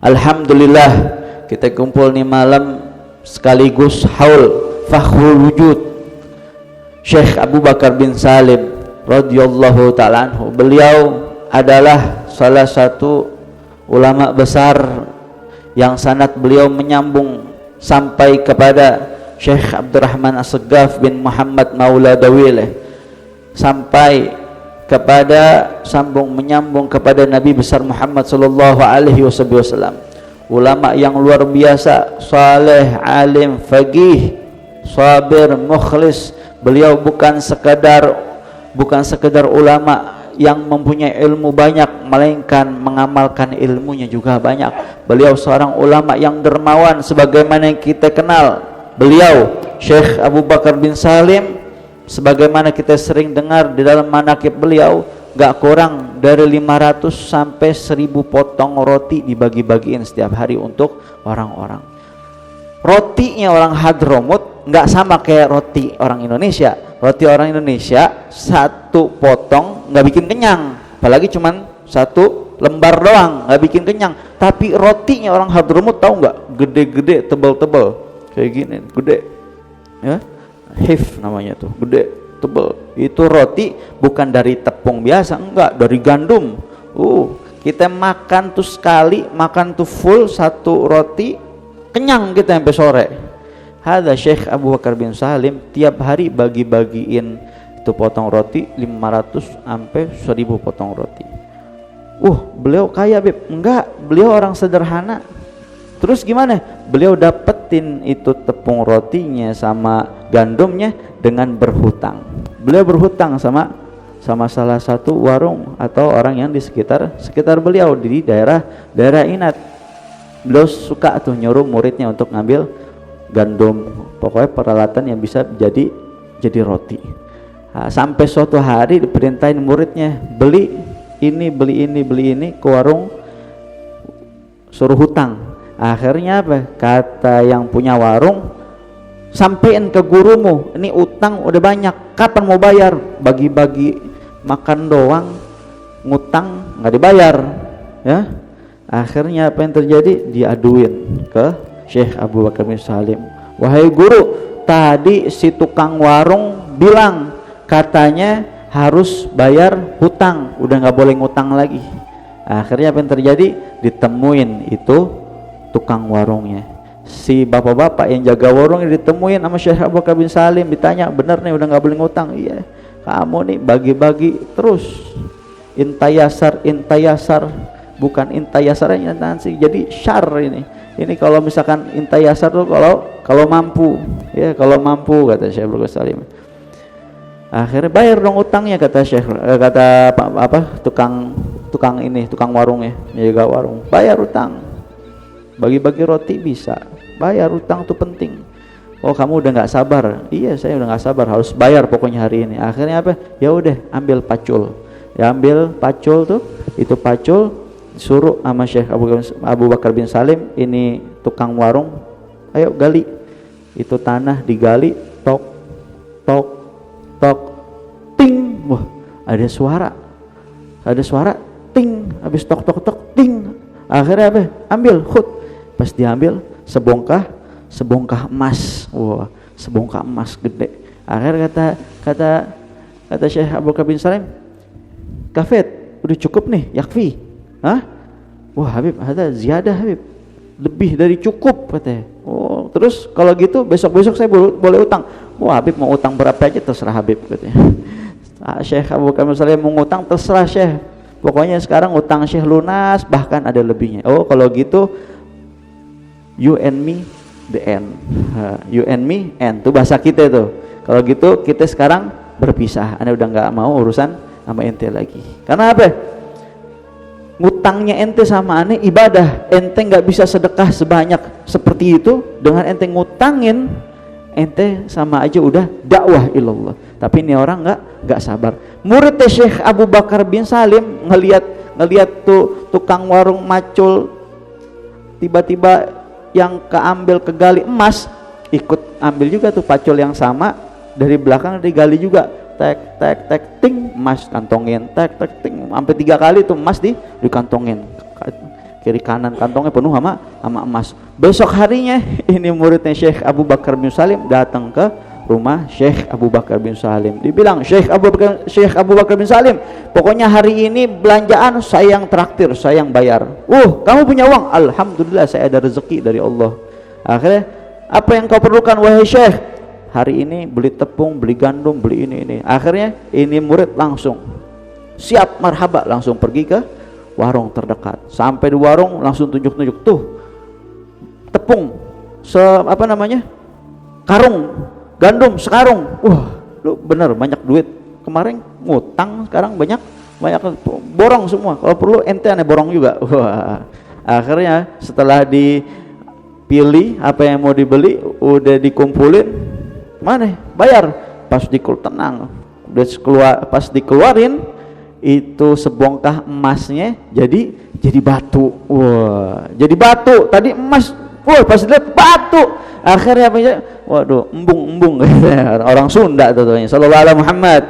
Alhamdulillah kita kumpul nih malam sekaligus haul fakhrul wujud Syekh Abu Bakar bin Salim radhiyallahu ta'ala anhu. Beliau adalah salah satu ulama besar yang sanad beliau menyambung sampai kepada Syekh Abdurrahman As-Saggaf bin Muhammad Maula Dawileh, sampai kepada menyambung kepada Nabi besar Muhammad sallallahu alaihi wasallam. Ulama yang luar biasa, saleh, alim, faqih, sabir, mukhlis. Beliau bukan sekedar ulama yang mempunyai ilmu banyak, melainkan mengamalkan ilmunya juga banyak. Beliau seorang ulama yang dermawan sebagaimana yang kita kenal. Beliau Syekh Abu Bakar bin Salim, sebagaimana kita sering dengar di dalam manaqib beliau, gak kurang dari 500 sampai 1000 potong roti dibagi-bagiin setiap hari untuk orang-orang. Rotinya orang Hadramut gak sama kayak roti orang Indonesia. Roti orang Indonesia satu potong gak bikin kenyang, apalagi cuman satu lembar doang gak bikin kenyang. Tapi rotinya orang Hadramut tahu gak? Gede-gede, tebel-tebel kayak gini, gede ya, hif namanya tuh, gede, tebel. Itu roti bukan dari tepung biasa, enggak, dari gandum. Kita makan tuh sekali, makan tuh full satu roti, kenyang kita sampai sore. Hadza Syekh Abu Bakar bin Salim tiap hari bagi-bagiin itu potong roti 500 sampai 1000 potong roti. Beliau kaya, Beb? Enggak, beliau orang sederhana. Terus gimana? Beliau dapetin itu tepung rotinya sama gandumnya dengan berhutang. Beliau berhutang sama salah satu warung atau orang yang di sekitar beliau di daerah Inat. Beliau suka tuh nyuruh muridnya untuk ngambil gandum, pokoknya peralatan yang bisa jadi roti. Sampai suatu hari diperintahin muridnya, beli ini ke warung, suruh hutang. Akhirnya apa? Kata yang punya warung, sampein ke gurumu, ini utang udah banyak, kapan mau bayar? Bagi-bagi makan doang, ngutang nggak dibayar, ya. Akhirnya apa yang terjadi? Diaduin ke Syekh Abu Bakar bin Salim. Wahai guru, tadi si tukang warung bilang katanya harus bayar hutang, udah nggak boleh ngutang lagi. Akhirnya apa yang terjadi? Ditemuin itu tukang warungnya, si bapak-bapak yang jaga warung ditemuin sama Syekh Abu Bakar bin Salim, ditanya, bener nih udah nggak boleh ngutang? Iya, kamu nih bagi-bagi terus, intayasar, bukan intayasarnya nanti jadi syar ini kalau misalkan intayasar tuh kalau mampu, ya kalau mampu, kata Syekh Abu Bakar Salim. Akhirnya bayar dong utangnya, kata Syekh, kata tukang warungnya, jaga warung, bayar utang. Bagi-bagi roti bisa, bayar utang tuh penting. Kamu udah nggak sabar? Iya, saya udah nggak sabar, harus bayar pokoknya hari ini. Akhirnya apa? Ya udah, ambil pacul. Ya ambil pacul tuh, itu pacul suruh sama Syekh Abu Bakar bin Salim, ini tukang warung, ayo gali. Itu tanah digali, tok tok tok, ting. Wah, ada suara, ting. Habis tok tok tok, ting. Akhirnya apa? Ambil, khut. Pas diambil sebongkah emas. Wah, sebongkah emas gede. Akhirnya kata Syekh Abu Bakar bin Salim, kafet, udah cukup nih, yakfi. Wah Habib, ada ziyadah Habib, lebih dari cukup katanya. Terus kalau gitu besok saya boleh utang. Wah Habib, mau utang berapa aja terserah Habib katanya. Syekh Abu Bakar bin Salim mau utang, terserah Syekh, pokoknya sekarang utang Syekh lunas, bahkan ada lebihnya. Kalau gitu you and me the end. You and me end, itu bahasa kita tuh. Kalau gitu kita sekarang berpisah, Anda udah nggak mau urusan sama ente lagi. Karena apa? Ngutangnya ente sama ane ibadah, ente nggak bisa sedekah sebanyak seperti itu. Dengan ente ngutangin, ente sama aja udah dakwah ilallah. Tapi ini orang nggak sabar. Murid Syekh Abu Bakar bin Salim ngelihat tuh tukang warung macul, tiba-tiba yang kegali emas, ikut ambil juga tuh pacul yang sama, dari belakang digali juga, tek tek tek ting, emas kantongin, tek tek ting, sampai 3 kali tuh emas dikantongin. kiri kanan kantongnya penuh sama emas. Besok harinya ini muridnya Syekh Abu Bakar bin Salim datang ke rumah Syekh Abu Bakar bin Salim. Dibilang, Syekh Abu Bakar bin Salim, pokoknya hari ini belanjaan saya yang traktir, saya yang bayar. Kamu punya uang? Alhamdulillah, saya ada rezeki dari Allah. Akhirnya, apa yang kau perlukan wahai Syekh? Hari ini beli tepung, beli gandum, beli ini. Akhirnya ini murid langsung siap marhaba, langsung pergi ke warung terdekat. Sampai di warung langsung tunjuk-tunjuk, tuh tepung karung, gandum sekarung. Lu bener banyak duit. Kemarin ngutang, sekarang banyak borong semua. Kalau perlu ente aneh borong juga. Akhirnya setelah dipilih apa yang mau dibeli, udah dikumpulin, mana bayar. Pas tenang, pas dikeluarin itu sebongkah emasnya jadi batu. Jadi batu. Tadi emas, pas lihat batu. Akhirnya apa ya? Waduh, embung orang Sunda tuh sallallahu alaihi Muhammad.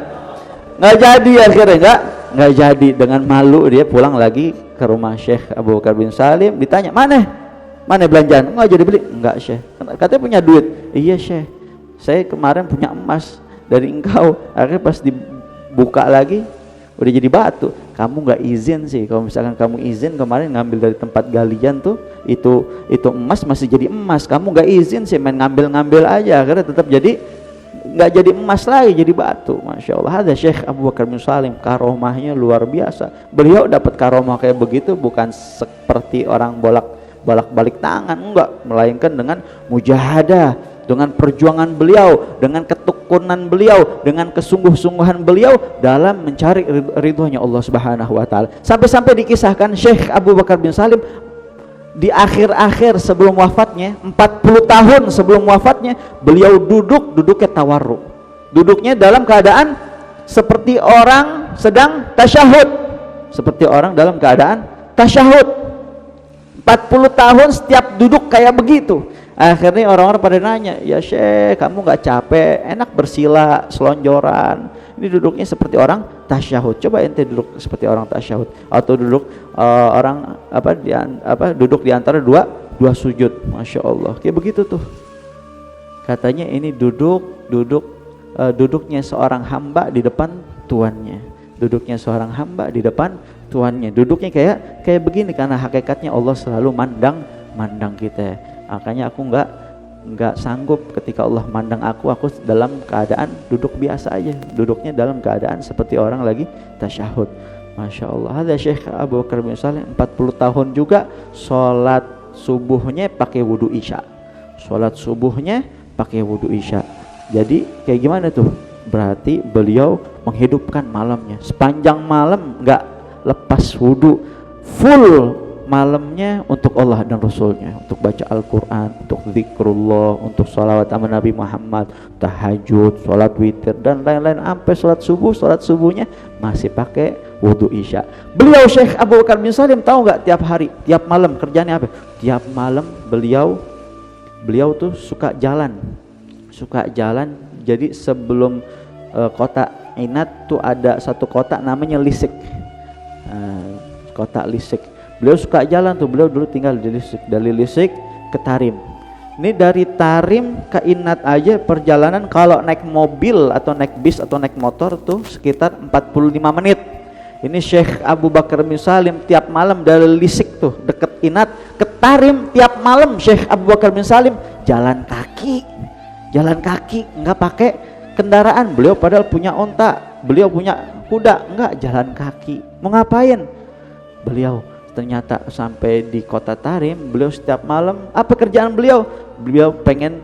Nggak jadi, akhirnya nggak jadi. Dengan malu dia pulang lagi ke rumah Syekh Abu Bakar bin Salim. Ditanya, mana belanjaan? Nggak jadi beli. Enggak Syekh, katanya punya duit. Iya Syekh, saya kemarin punya emas dari engkau. Akhirnya pas dibuka lagi udah jadi batu. Kamu nggak izin sih. Kalau misalkan kamu izin kemarin ngambil dari tempat galian tuh, itu emas masih jadi emas. Kamu nggak izin sih, main ngambil aja. Akhirnya tetap nggak jadi emas lagi, jadi batu. Masya Allah. Ada Syekh Abu Bakar bin Salim, karomahnya luar biasa. Beliau dapat karomah kayak begitu bukan seperti orang balik tangan, enggak, melainkan dengan mujahadah, dengan perjuangan beliau, dengan ketekunan beliau, dengan kesungguh-sungguhan beliau dalam mencari ridhonya Allah Subhanahu wa taala. Sampai-sampai dikisahkan Syekh Abu Bakar bin Salim di akhir-akhir sebelum wafatnya, 40 tahun sebelum wafatnya, beliau duduknya tawarruk. Duduknya dalam keadaan seperti orang sedang tasyahud. Seperti orang dalam keadaan tasyahud. 40 tahun setiap duduk kayak begitu. Akhirnya orang-orang pada nanya, ya Syekh, kamu gak capek? Enak bersila, selonjoran. Ini duduknya seperti orang tasyahud. Coba ente duduk seperti orang tasyahud, atau duduk duduk di antara dua sujud. Masya Allah, kayak begitu tuh. Katanya ini duduknya seorang hamba di depan tuannya. Duduknya seorang hamba di depan tuannya. Duduknya kayak begini karena hakikatnya Allah selalu mandang kita. Makanya aku nggak sanggup ketika Allah mandang aku dalam keadaan duduk biasa aja. Duduknya dalam keadaan seperti orang lagi tasyahud. Masya Allah. Ada Syekh Abu Bakar bin Salim 40 tahun juga sholat subuhnya pakai wudu isya. Sholat subuhnya pakai wudu isya. Jadi kayak gimana tuh? Berarti beliau menghidupkan malamnya. Sepanjang malam nggak lepas wudu, full malamnya untuk Allah dan Rasulnya, untuk baca Al-Quran, untuk zikrullah, untuk sholawat sama Nabi Muhammad, tahajud, sholat witir dan lain-lain. Sampai sholat subuhnya masih pakai wudu isya. Beliau Syekh Abu Bakar bin Salim tahu nggak, tiap hari, tiap malam kerjanya apa? Tiap malam beliau tuh suka jalan. Jadi sebelum kota Inat tuh ada satu kota namanya Lisik. Kota Lisik. Beliau suka jalan tuh, beliau dulu tinggal di Lisik, dari Lisik ke Tarim. Ini dari Tarim ke Inat aja perjalanan kalau naik mobil atau naik bis atau naik motor tuh sekitar 45 menit. Ini Syekh Abu Bakar bin Salim tiap malam dari Lisik tuh deket Inat ke Tarim, tiap malam Syekh Abu Bakar bin Salim jalan kaki, nggak pakai kendaraan. Beliau padahal punya onta, beliau punya kuda, nggak, jalan kaki. Mau ngapain? Beliau ternyata sampai di kota Tarim, beliau setiap malam, apa kerjaan beliau? Beliau pengen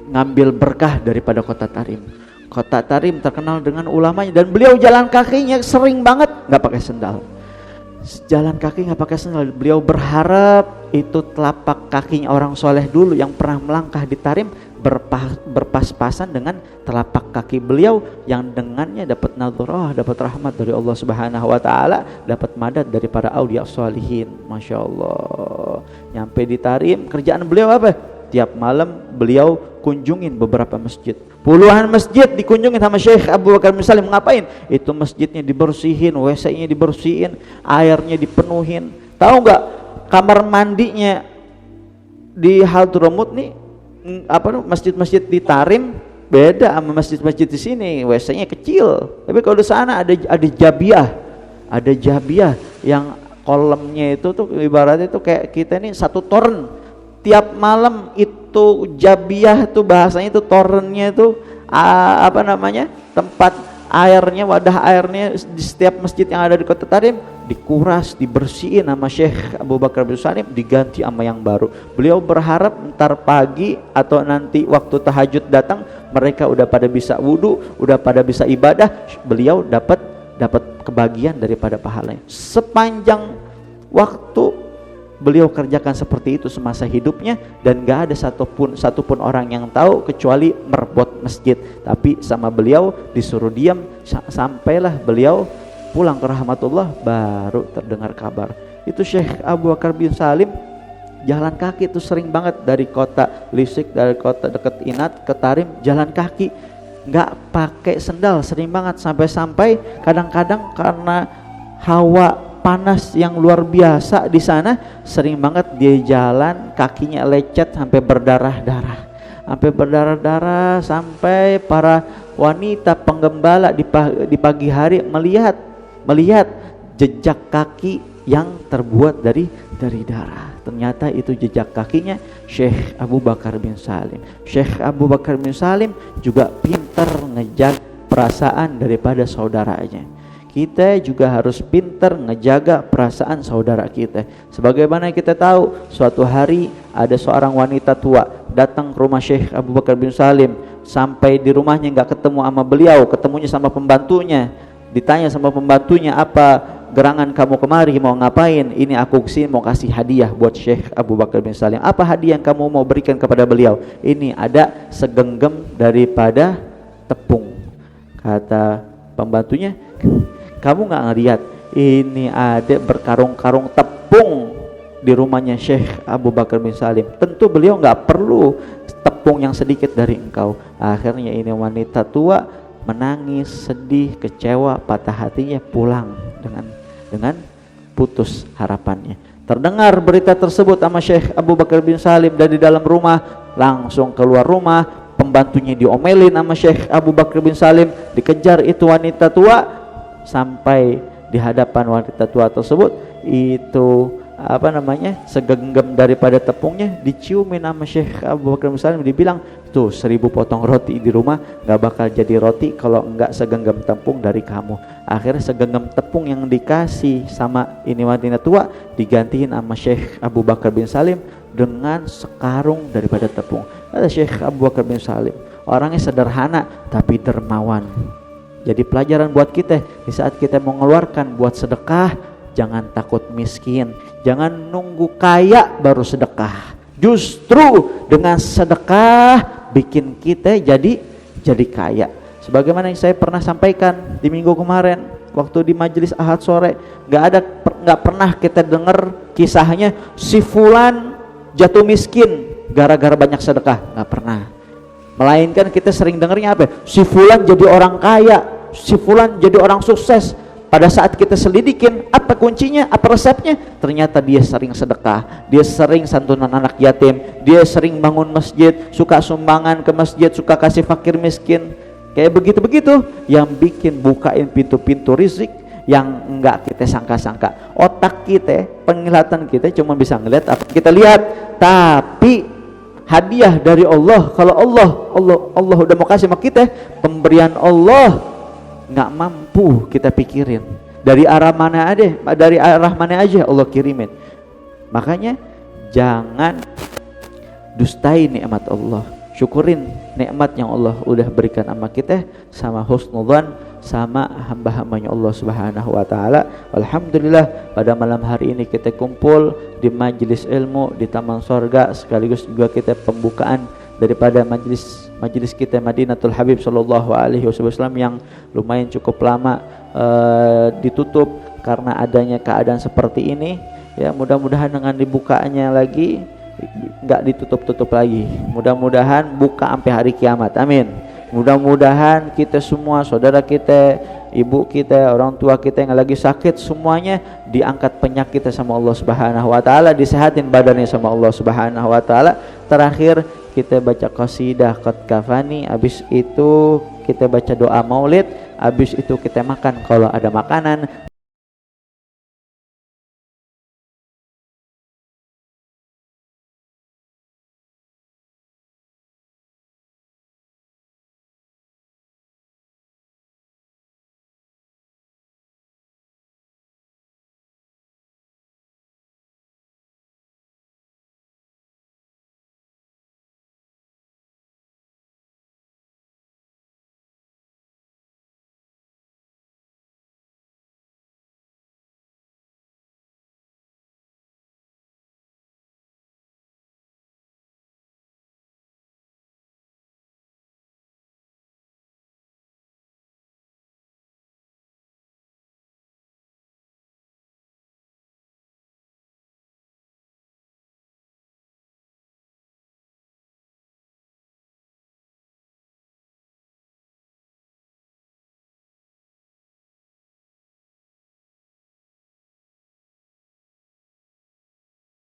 ngambil berkah daripada kota Tarim. Kota Tarim terkenal dengan ulamanya, dan beliau jalan kakinya sering banget nggak pakai sendal. Jalan kaki nggak pakai sendal. Beliau berharap itu telapak kakinya orang soleh dulu yang pernah melangkah di Tarim berpas-pasan dengan telapak kaki beliau, yang dengannya dapat nadhrah, dapat rahmat dari Allah Subhanahu wa taala, dapat madad dari para auliya sholihin. Masya Allah. Nyampe di Tarim, kerjaan beliau apa? Tiap malam beliau kunjungin beberapa masjid. Puluhan masjid dikunjungin sama Syekh Abu Bakar bin Salim. Ngapain? Itu masjidnya dibersihin, WC-nya dibersihin, airnya dipenuhin. Tahu nggak? kamar mandinya di Hadramut nih masjid-masjid di Tarim beda sama masjid-masjid di sini, WC-nya kecil. Tapi kalau di sana ada jabiah yang kolamnya itu tuh ibaratnya itu kayak kita ini satu toren. Tiap malam itu jabiah itu bahasanya itu torennya itu tempat airnya, wadah airnya di setiap masjid yang ada di Kota Tarim dikuras, dibersihin sama Syekh Abu Bakar bin Salim, diganti sama yang baru. Beliau berharap ntar pagi atau nanti waktu tahajud datang mereka udah pada bisa wudu, udah pada bisa ibadah, beliau dapat kebagian daripada pahalanya. Sepanjang waktu beliau kerjakan seperti itu semasa hidupnya, dan gak ada satupun orang yang tahu kecuali merbot masjid. Tapi sama beliau disuruh diam sampailah beliau pulang ke rahmatullah, baru terdengar kabar. Itu Syekh Abu Bakar bin Salim jalan kaki itu sering banget dari kota Lisik, dari kota dekat Inat ke Tarim jalan kaki, nggak pakai sendal, sering banget. Sampai kadang-kadang karena hawa panas yang luar biasa di sana, sering banget dia jalan kakinya lecet sampai berdarah-darah, sampai para wanita penggembala di pagi hari melihat jejak kaki yang terbuat dari darah. Ternyata itu jejak kakinya Syekh Abu Bakar bin Salim. Syekh Abu Bakar bin Salim juga pintar ngejaga perasaan daripada saudaranya. Kita juga harus pintar ngejaga perasaan saudara kita. Sebagaimana kita tahu, suatu hari ada seorang wanita tua datang ke rumah Syekh Abu Bakar bin Salim. Sampai di rumahnya nggak ketemu sama beliau, ketemunya sama pembantunya. Ditanya sama pembantunya, apa gerangan kamu kemari, mau ngapain? Ini aku kesini mau kasih hadiah buat Syekh Abu Bakar bin Salim. Apa hadiah yang kamu mau berikan kepada beliau? Ini ada segenggam daripada tepung. Kata pembantunya, kamu nggak ngelihat ini ada berkarung-karung tepung di rumahnya Syekh Abu Bakar bin Salim? Tentu beliau nggak perlu tepung yang sedikit dari engkau. Akhirnya ini wanita tua menangis, sedih, kecewa, patah hatinya, pulang dengan putus harapannya. Terdengar berita tersebut sama Syekh Abu Bakar bin Salim dari dalam rumah, langsung keluar rumah. Pembantunya diomelin sama Syekh Abu Bakar bin Salim, dikejar itu wanita tua. Sampai di hadapan wanita tua tersebut, itu segenggam daripada tepungnya diciumin sama Syekh Abu Bakar bin Salim. Dibilang, tuh 1000 potong roti di rumah gak bakal jadi roti kalau enggak segenggam tepung dari kamu. Akhirnya segenggam tepung yang dikasih sama ini wanita tua digantiin sama Syekh Abu Bakar bin Salim dengan sekarung daripada tepung. Kata Syekh Abu Bakar bin Salim, orangnya sederhana tapi dermawan. Jadi pelajaran buat kita, di saat kita mau mengeluarkan buat sedekah, jangan takut miskin, jangan nunggu kaya baru sedekah. Justru dengan sedekah bikin kita jadi kaya. Sebagaimana yang saya pernah sampaikan di minggu kemarin waktu di majelis Ahad sore, nggak pernah kita dengar kisahnya si fulan jatuh miskin gara-gara banyak sedekah, nggak pernah. Melainkan kita sering dengarnya apa? Si fulan jadi orang kaya, si fulan jadi orang sukses. Pada saat kita selidikin apa kuncinya, apa resepnya, ternyata dia sering sedekah, dia sering santunan anak yatim, dia sering bangun masjid, suka sumbangan ke masjid, suka kasih fakir miskin. Kayak begitu-begitu yang bikin bukain pintu-pintu rizki yang enggak kita sangka-sangka. Otak kita, penglihatan kita cuma bisa ngelihat apa kita lihat, tapi hadiah dari Allah, kalau Allah udah mau kasih sama kita, pemberian Allah nggak mampu kita pikirin dari arah mana aja Allah kirimin. Makanya jangan dustai nikmat Allah, syukurin nikmat yang Allah udah berikan sama kita, sama husnudzan sama hamba-hambanya Allah Subhanahu wa taala. Alhamdulillah pada malam hari ini kita kumpul di majelis ilmu di Taman Sorga, sekaligus juga kita pembukaan daripada majelis kita Madinatul Habib sallallahu alaihi wasallam yang lumayan cukup lama ditutup karena adanya keadaan seperti ini. Ya, mudah-mudahan dengan dibukanya lagi enggak ditutup-tutup lagi. Mudah-mudahan buka sampai hari kiamat. Amin. Mudah-mudahan kita semua saudara kita ibu kita, orang tua kita yang lagi sakit, semuanya diangkat penyakitnya sama Allah Subhanahu wa taala, disehatin badannya sama Allah Subhanahu wa taala. Terakhir kita baca qasidah qad kafani, habis itu kita baca doa maulid, habis itu kita makan kalau ada makanan.